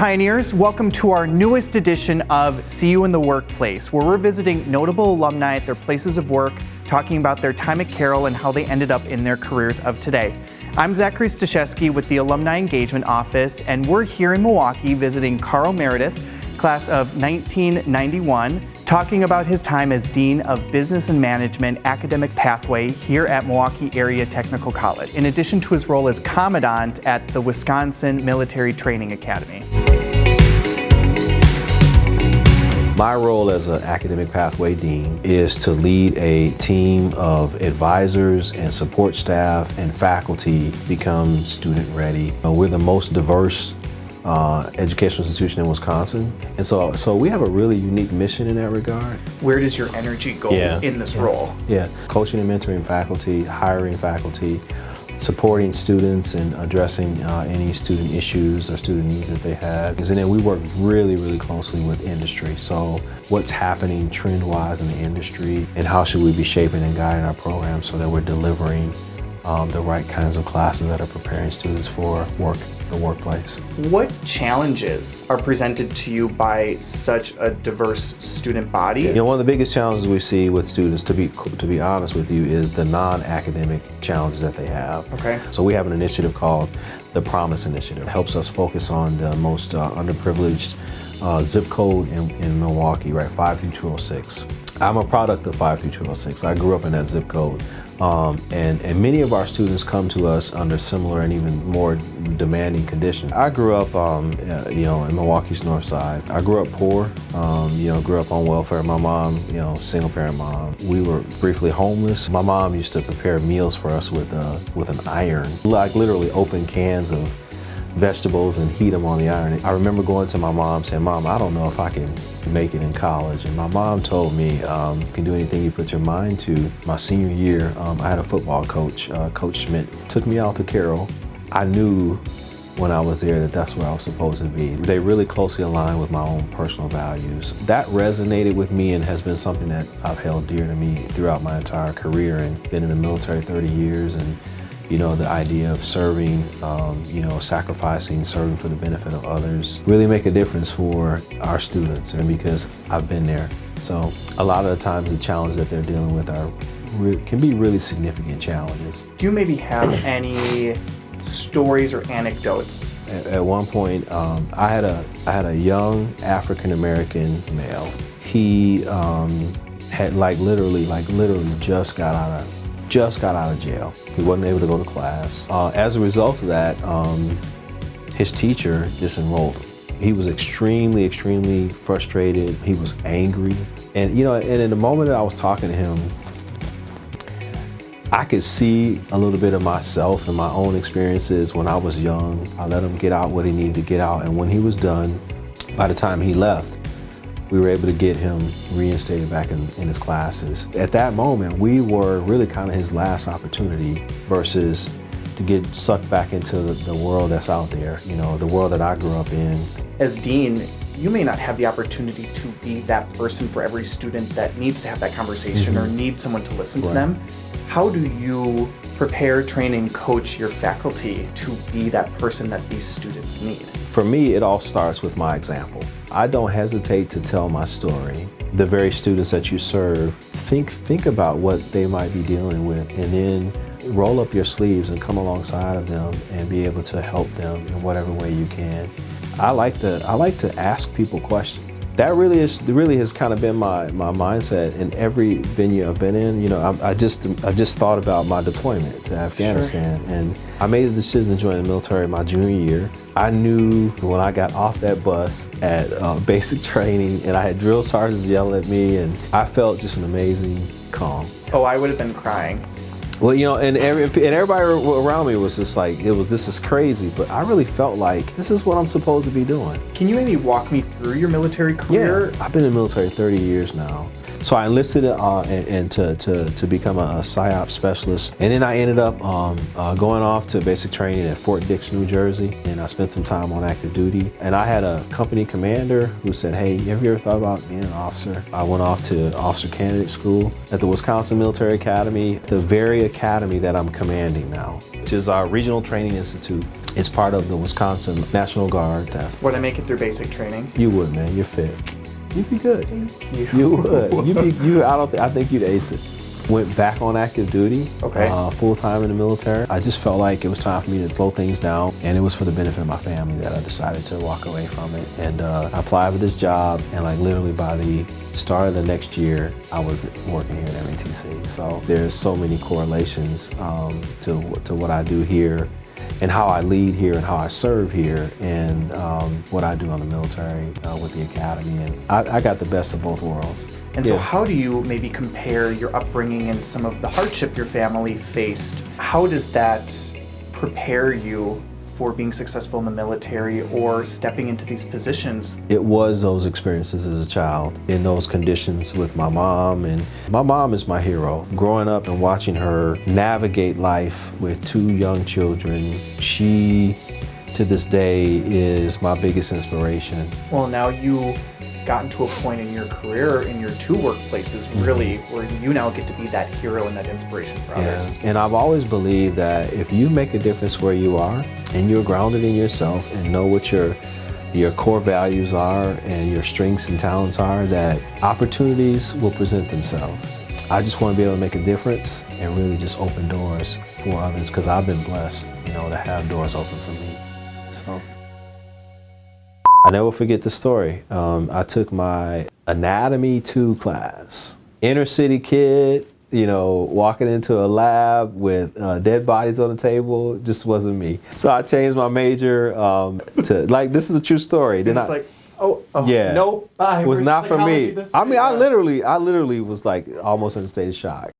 Pioneers, welcome to our newest edition of See You in the Workplace, where we're visiting notable alumni at their places of work, talking about their time at Carroll and how they ended up in their careers of today. I'm Zachary Staszewski with the Alumni Engagement Office, and we're here in Milwaukee visiting Carl Meredith, class of 1991, talking about his time as Dean of Business and Management Academic Pathway here at Milwaukee Area Technical College, in addition to his role as Commandant at the Wisconsin Military Training Academy. My role as an academic pathway dean is to lead a team of advisors and support staff and faculty become student ready. We're the most diverse educational institution in Wisconsin, and so we have a really unique mission in that regard. Where does your energy go in this role? Yeah, coaching and mentoring faculty, hiring faculty, supporting students and addressing any student issues or student needs that they have. And then we work really closely with industry. So what's happening trend-wise in the industry and how should we be shaping and guiding our programs so that we're delivering the right kinds of classes that are preparing students for the workplace. What challenges are presented to you by such a diverse student body? You know, one of the biggest challenges we see with students, to be honest with you, is the non-academic challenges that they have. Okay. So we have an initiative called the Promise Initiative. It helps us focus on the most underprivileged zip code in Milwaukee, right, 5 through 206. I'm a product of 5 through 206. I grew up in that zip code. And many of our students come to us under similar and even more demanding conditions. I grew up, in Milwaukee's North Side. I grew up poor, grew up on welfare. My mom, single parent mom. We were briefly homeless. My mom used to prepare meals for us with an iron, like literally open cans of vegetables and heat them on the iron. I remember going to my mom saying, "Mom, I don't know if I can make it in college." And my mom told me, "You can do anything you put your mind to." My senior year, I had a football coach, Coach Schmidt, took me out to Carroll. I knew when I was there that that's where I was supposed to be. They really closely aligned with my own personal values. That resonated with me and has been something that I've held dear to me throughout my entire career, and been in the military 30 years. And the idea of serving, sacrificing, serving for the benefit of others, really make a difference for our students, and because I've been there. So a lot of the times the challenges that they're dealing with can be really significant challenges. Do you maybe have any stories or anecdotes? At one point, I had a young African-American male. He had literally just got out of jail. He wasn't able to go to class. As a result of that, his teacher disenrolled him. He was extremely frustrated. He was angry. And in the moment that I was talking to him, I could see a little bit of myself and my own experiences when I was young. I let him get out what he needed to get out, and when he was done, by the time he left, we were able to get him reinstated back in his classes. At that moment, we were really kind of his last opportunity versus to get sucked back into the world that's out there, the world that I grew up in. As Dean, you may not have the opportunity to be that person for every student that needs to have that conversation or needs someone to listen to them. How do you prepare, train, and coach your faculty to be that person that these students need? For me, it all starts with my example. I don't hesitate to tell my story. The very students that you serve, think about what they might be dealing with, and then roll up your sleeves and come alongside of them and be able to help them in whatever way you can. I like to ask people questions. That really has kind of been my mindset in every venue I've been in. I just thought about my deployment to Afghanistan, and I made the decision to join the military my junior year. I knew when I got off that bus at basic training, and I had drill sergeants yelling at me, and I felt just an amazing calm. Oh, I would have been crying. Well, and everybody around me was just like, this is crazy, but I really felt like this is what I'm supposed to be doing. Can you maybe walk me through your military career? Yeah, I've been in the military 30 years now. So I enlisted and to become a PSYOP specialist. And then I ended up going off to basic training at Fort Dix, New Jersey. And I spent some time on active duty. And I had a company commander who said, hey, have you ever thought about being an officer? I went off to officer candidate school at the Wisconsin Military Academy, the very academy that I'm commanding now, which is our Regional Training Institute. It's part of the Wisconsin National Guard test. Would I make it through basic training? You would, man. You're fit. You'd be good. Thank you. You would. I think you'd ace it. Went back on active duty, okay. Full time in the military. I just felt like it was time for me to slow things down, and it was for the benefit of my family that I decided to walk away from it. And I applied for this job, and like literally by the start of the next year, I was working here at MATC. So there's so many correlations to what I do here, and how I lead here and how I serve here, and what I do on the military with the academy. And I got the best of both worlds. And so how do you maybe compare your upbringing and some of the hardship your family faced? How does that prepare you for being successful in the military or stepping into these positions? It was those experiences as a child in those conditions with my mom, and my mom is my hero. Growing up and watching her navigate life with two young children, she to this day is my biggest inspiration. Well, now you gotten to a point in your career, in your two workplaces, really, where you now get to be that hero and that inspiration for others. And I've always believed that if you make a difference where you are, and you're grounded in yourself and know what your core values are and your strengths and talents are, that opportunities will present themselves. I just want to be able to make a difference and really just open doors for others, because I've been blessed, to have doors open for me. So I never forget the story. I took my Anatomy 2 class. Inner city kid, walking into a lab with dead bodies on the table, just wasn't me. So I changed my major to, this is a true story. Then yeah. Nope. Bye. It was not for me. I mean, I literally was like almost in a state of shock.